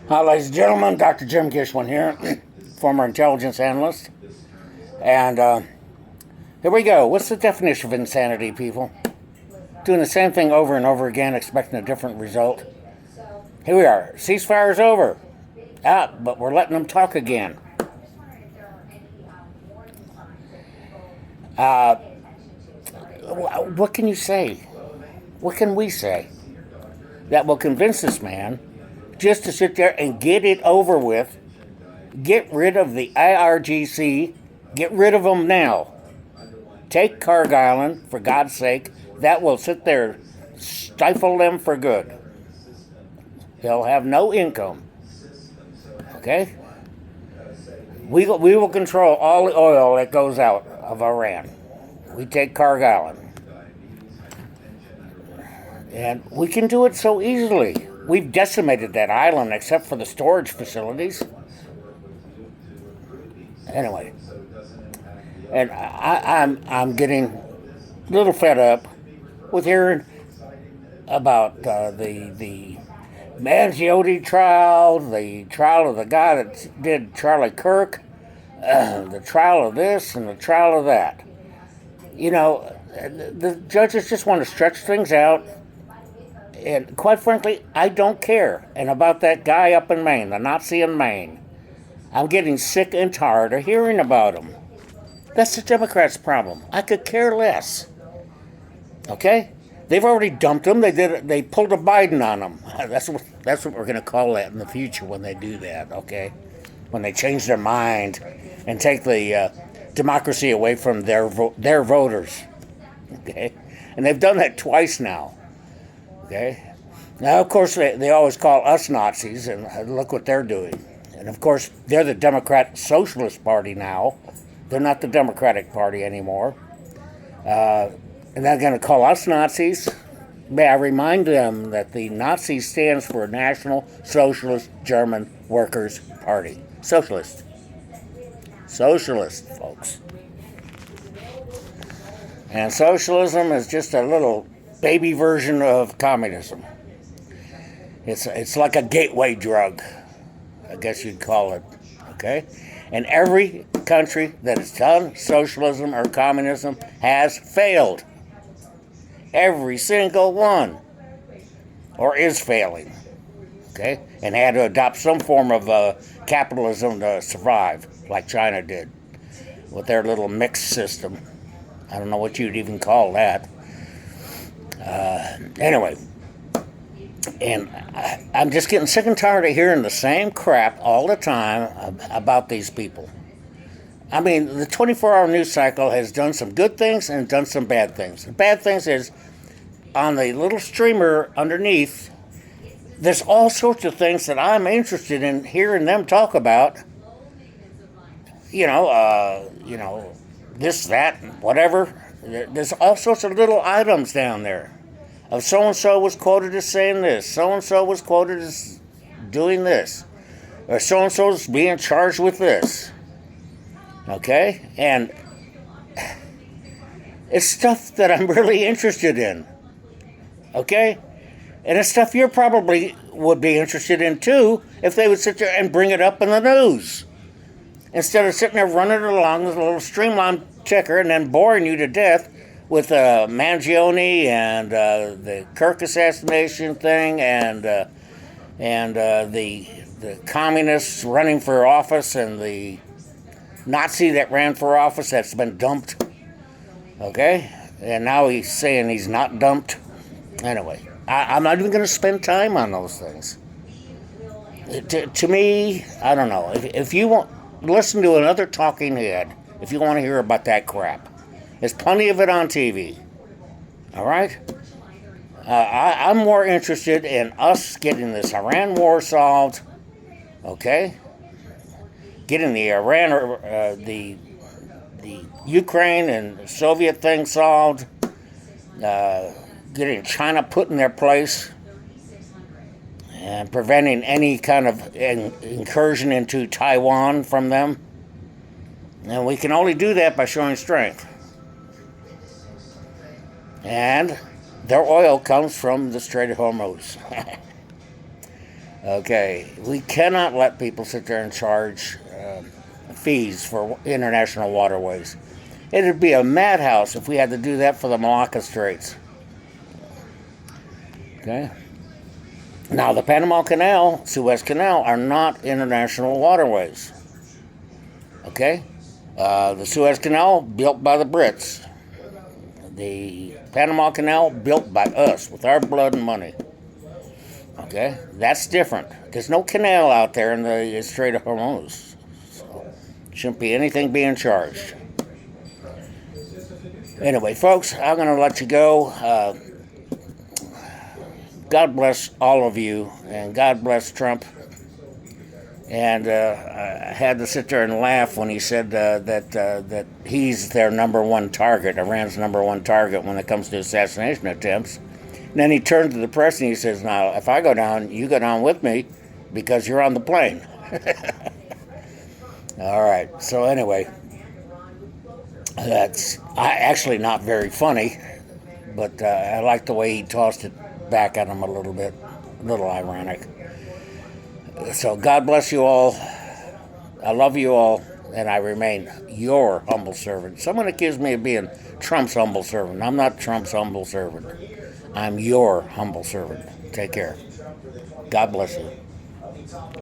Hi, ladies and gentlemen. Dr. Jim Gishwin here, former intelligence analyst. And here we go. What's the definition of insanity, people? Doing the same thing over and over again, expecting a different result. Here we are. Ceasefire's over. But we're letting them talk again. What can you say? What can we say that will convince this man just to sit there and get it over with? Get rid of the IRGC. Get rid of them now. Take Cargill, for God's sake. That will sit there, stifle them for good. They'll have no income. Okay? We will control all the oil that goes out of Iran. We take Cargill. And we can do it so easily. We've decimated that island except for the storage facilities. Anyway. And I'm getting a little fed up with hearing about the Mangione trial, the trial of the guy that did Charlie Kirk, the trial of this and the trial of that. You know, the judges just want to stretch things out. And quite frankly, I don't care. And about that guy up in Maine, the Nazi in Maine, I'm getting sick and tired of hearing about him. That's the Democrats' problem. I could care less. Okay? They've already dumped him. They pulled a Biden on him. That's what we're going to call that in the future when they do that, okay? When they change their mind and take the democracy away from their voters. Okay? And they've done that twice now. Okay? Now, of course, they always call us Nazis, and look what they're doing. And, of course, they're the Democrat Socialist Party now. They're not the Democratic Party anymore. And they're going to call us Nazis. May I remind them that the Nazi stands for National Socialist German Workers' Party. Socialist. Socialist, folks. And socialism is just a little baby version of communism. It's like a gateway drug, I guess you'd call it. Okay? And every country that has done socialism or communism has failed. Every single one. Or is failing. Okay? And had to adopt some form of capitalism to survive, like China did, with their little mixed system. I don't know what you'd even call that. Anyway. And I'm just getting sick and tired of hearing the same crap all the time about these people. I mean, the 24-hour news cycle has done some good things and done some bad things. The bad things is, on the little streamer underneath, there's all sorts of things that I'm interested in hearing them talk about. You know, this, that, whatever. There's all sorts of little items down there. Of so-and-so was quoted as saying this. So-and-so was quoted as doing this. Or so-and-so's being charged with this. Okay? And it's stuff that I'm really interested in. Okay? And it's stuff you probably would be interested in too if they would sit there and bring it up in the news. Instead of sitting there running along with a little streamline ticker and then boring you to death with Mangione and the Kirk assassination thing and the communists running for office and the Nazi that ran for office that's been dumped. Okay? And now he's saying he's not dumped. Anyway, I'm not even going to spend time on those things. To me, I don't know. If you want, listen to another talking head if you want to hear about that crap. There's plenty of it on TV. All right? I'm more interested in us getting this Iran war solved. Okay? Getting the Iran, the Ukraine and Soviet thing solved. Getting China put in their place. And preventing any kind of incursion into Taiwan from them. And we can only do that by showing strength. And their oil comes from the Strait of Hormuz. Okay, we cannot let people sit there and charge fees for international waterways. It'd be a madhouse if we had to do that for the Malacca Straits. Okay. Now, the Panama Canal, Suez Canal are not international waterways. Okay? The Suez Canal, built by the Brits. The Panama Canal, built by us with our blood and money. Okay? That's different. There's no canal out there in the Strait of Hormuz. So, shouldn't be anything being charged. Anyway, folks, I'm going to let you go. God bless all of you, and God bless Trump. And I had to sit there and laugh when he said that he's their number one target, Iran's number one target when it comes to assassination attempts. And then he turned to the press and he says, "Now, if I go down, you go down with me because you're on the plane." All right. So anyway, that's actually not very funny, but I like the way he tossed it back at him a little bit, a little ironic. So God bless you all. I love you all, and I remain your humble servant. Someone accused me of being Trump's humble servant. I'm not Trump's humble servant. I'm your humble servant. Take care. God bless you.